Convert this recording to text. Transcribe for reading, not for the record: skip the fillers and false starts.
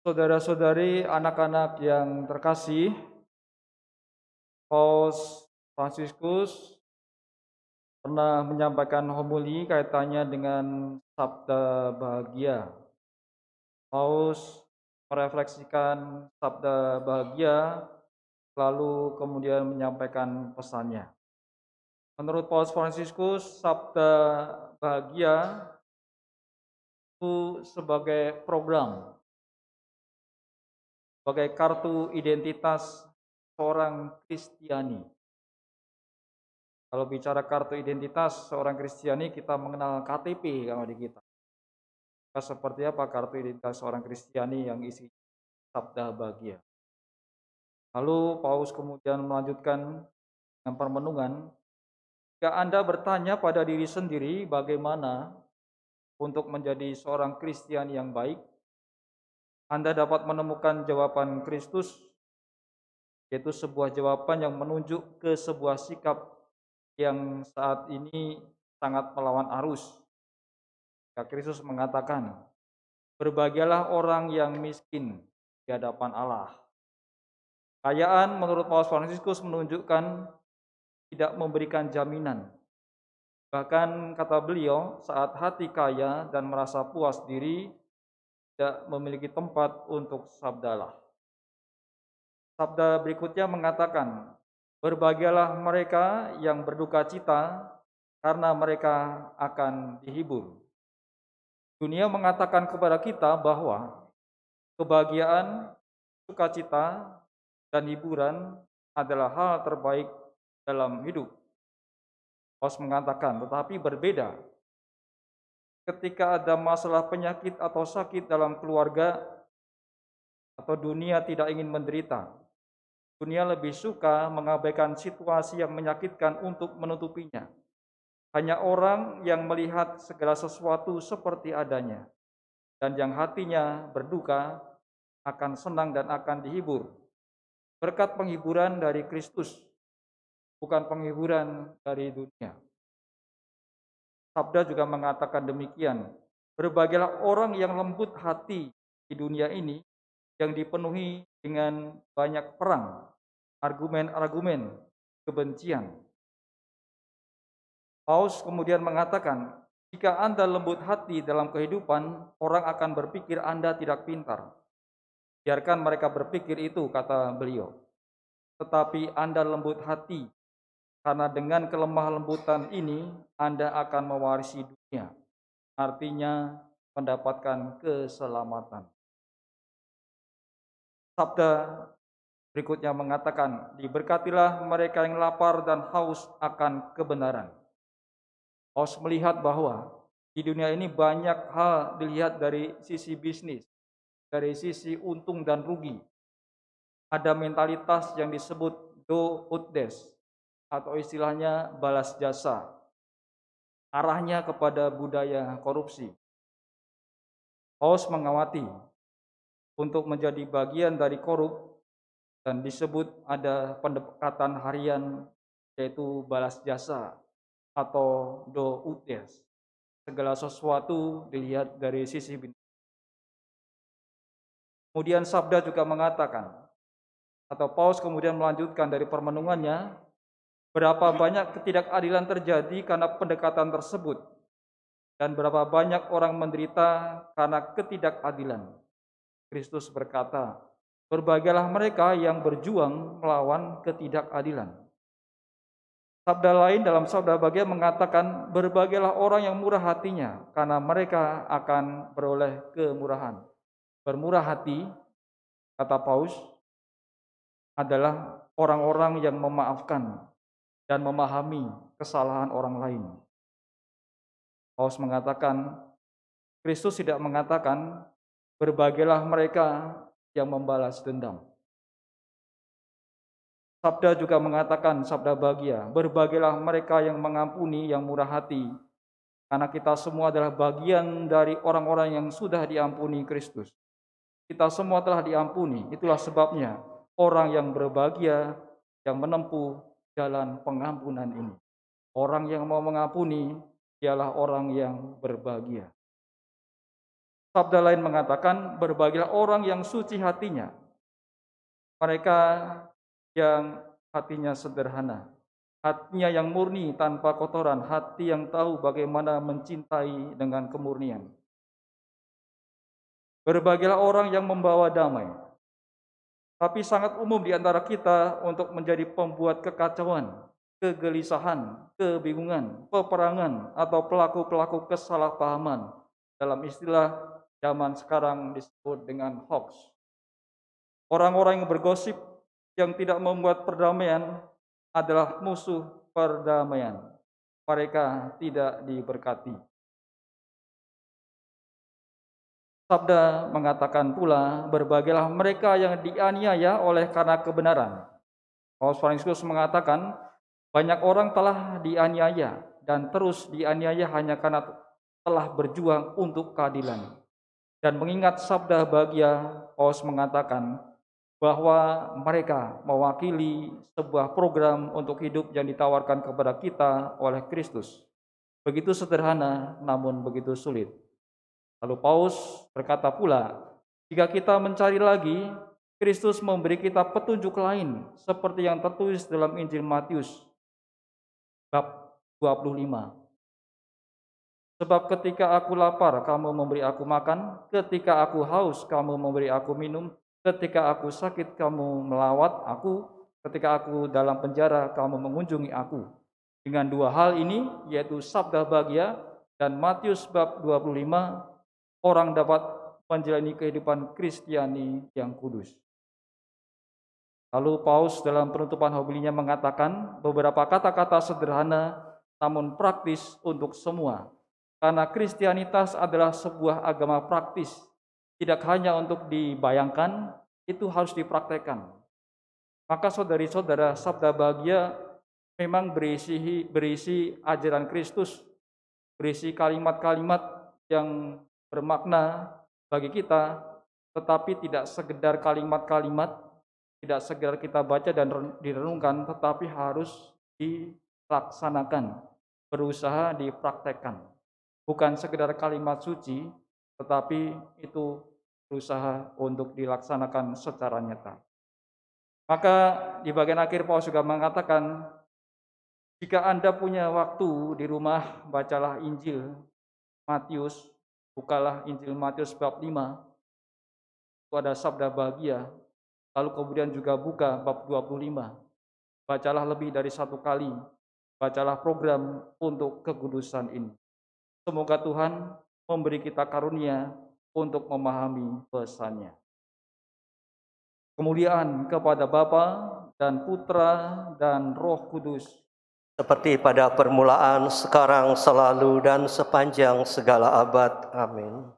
Saudara-saudari, anak-anak yang terkasih, Paus Fransiskus pernah menyampaikan homili kaitannya dengan sabda bahagia. Paus merefleksikan sabda bahagia, lalu kemudian menyampaikan pesannya. Menurut Paus Fransiskus, sabda bahagia itu sebagai program, sebagai kartu identitas seorang Kristiani. Kalau bicara kartu identitas seorang Kristiani, kita mengenal KTP kalau di kita. Seperti apa kartu identitas seorang Kristiani yang isi sabda bahagia. Lalu Paus kemudian melanjutkan dengan permenungan, jika Anda bertanya pada diri sendiri bagaimana untuk menjadi seorang Kristiani yang baik, Anda dapat menemukan jawaban Kristus, yaitu sebuah jawaban yang menunjuk ke sebuah sikap yang saat ini sangat melawan arus. Kristus mengatakan, berbahagialah orang yang miskin di hadapan Allah. Kekayaan menurut Paus Fransiskus menunjukkan tidak memberikan jaminan. Bahkan kata beliau, saat hati kaya dan merasa puas diri, tidak memiliki tempat untuk sabdalah. Sabda berikutnya mengatakan, berbahagialah mereka yang berduka cita, karena mereka akan dihibur. Dunia mengatakan kepada kita bahwa kebahagiaan, sukacita, dan hiburan adalah hal terbaik dalam hidup. Paus mengatakan, tetapi berbeda. Ketika ada masalah penyakit atau sakit dalam keluarga, atau dunia tidak ingin menderita, dunia lebih suka mengabaikan situasi yang menyakitkan untuk menutupinya. Hanya orang yang melihat segala sesuatu seperti adanya, dan yang hatinya berduka akan senang dan akan dihibur. Berkat penghiburan dari Kristus, bukan penghiburan dari dunia. Sabda juga mengatakan demikian, berbahagialah orang yang lembut hati di dunia ini, yang dipenuhi dengan banyak perang, argumen-argumen kebencian. Paus kemudian mengatakan, jika Anda lembut hati dalam kehidupan, orang akan berpikir Anda tidak pintar. Biarkan mereka berpikir itu, kata beliau. Tetapi Anda lembut hati, karena dengan kelemah lembutan ini, Anda akan mewarisi dunia. Artinya, mendapatkan keselamatan. Sabda berikutnya mengatakan, diberkatilah mereka yang lapar dan haus akan kebenaran. Paus melihat bahwa di dunia ini banyak hal dilihat dari sisi bisnis, dari sisi untung dan rugi. Ada mentalitas yang disebut do ut des, atau istilahnya balas jasa. Arahnya kepada budaya korupsi. Paus mengawati untuk menjadi bagian dari korup, dan disebut ada pendekatan harian, yaitu balas jasa atau do ut des. Segala sesuatu dilihat dari sisi bisnis. Kemudian sabda juga mengatakan, atau Paus kemudian melanjutkan dari permenungannya, berapa banyak ketidakadilan terjadi karena pendekatan tersebut, dan berapa banyak orang menderita karena ketidakadilan. Kristus berkata, berbahagialah mereka yang berjuang melawan ketidakadilan. Sabda lain dalam sabda bahagia mengatakan, berbahagialah orang yang murah hatinya, karena mereka akan beroleh kemurahan. Bermurah hati, kata Paus, adalah orang-orang yang memaafkan dan memahami kesalahan orang lain. Paus mengatakan, Kristus tidak mengatakan, berbahagialah mereka yang membalas dendam. Sabda juga mengatakan, sabda bahagia, berbahagialah mereka yang mengampuni, yang murah hati, karena kita semua adalah bagian dari orang-orang yang sudah diampuni Kristus. Kita semua telah diampuni, itulah sebabnya orang yang berbahagia, yang menempuh jalan pengampunan ini. Orang yang mau mengampuni, ialah orang yang berbahagia. Sabda lain mengatakan, berbahagialah orang yang suci hatinya, mereka yang hatinya sederhana, hatinya yang murni tanpa kotoran, hati yang tahu bagaimana mencintai dengan kemurnian. Berbahagialah orang yang membawa damai. Tapi sangat umum di antara kita untuk menjadi pembuat kekacauan, kegelisahan, kebingungan, peperangan, atau pelaku-pelaku kesalahpahaman. Dalam istilah zaman sekarang disebut dengan hoax. Orang-orang yang bergosip yang tidak membuat perdamaian adalah musuh perdamaian. Mereka tidak diberkati. Sabda mengatakan pula, berbahagialah mereka yang dianiaya oleh karena kebenaran. Paulus Franciscus mengatakan, banyak orang telah dianiaya dan terus dianiaya hanya karena telah berjuang untuk keadilan. Dan mengingat sabda bahagia, Paulus mengatakan bahwa mereka mewakili sebuah program untuk hidup yang ditawarkan kepada kita oleh Kristus. Begitu sederhana namun begitu sulit. Lalu Paulus berkata pula, jika kita mencari lagi, Kristus memberi kita petunjuk lain seperti yang tertulis dalam Injil Matius bab 25. Sebab ketika aku lapar, kamu memberi aku makan, ketika aku haus, kamu memberi aku minum, ketika aku sakit, kamu melawat aku, ketika aku dalam penjara, kamu mengunjungi aku. Dengan dua hal ini, yaitu sabda bahagia dan Matius bab 25, orang dapat menjalani kehidupan Kristiani yang kudus. Lalu Paulus dalam penutupan homilinya mengatakan beberapa kata-kata sederhana namun praktis untuk semua. Karena Kristianitas adalah sebuah agama praktis, tidak hanya untuk dibayangkan, itu harus dipraktekkan. Maka saudari-saudara, sabda bahagia memang berisi ajaran Kristus, berisi kalimat-kalimat yang bermakna bagi kita, tetapi tidak sekedar kalimat-kalimat, tidak sekedar kita baca dan direnungkan, tetapi harus dilaksanakan, berusaha dipraktekkan. Bukan sekedar kalimat suci, tetapi itu berusaha untuk dilaksanakan secara nyata. Maka di bagian akhir Paulus juga mengatakan, jika Anda punya waktu di rumah, bacalah Injil Matius, bukalah Injil Matius bab 5, itu ada sabda bahagia, lalu kemudian juga buka bab 25, bacalah lebih dari satu kali, bacalah program untuk kekudusan ini. Semoga Tuhan memberi kita karunia untuk memahami pesannya. Kemuliaan kepada Bapa dan Putra dan Roh Kudus, seperti pada permulaan, sekarang, selalu, dan sepanjang segala abad. Amin.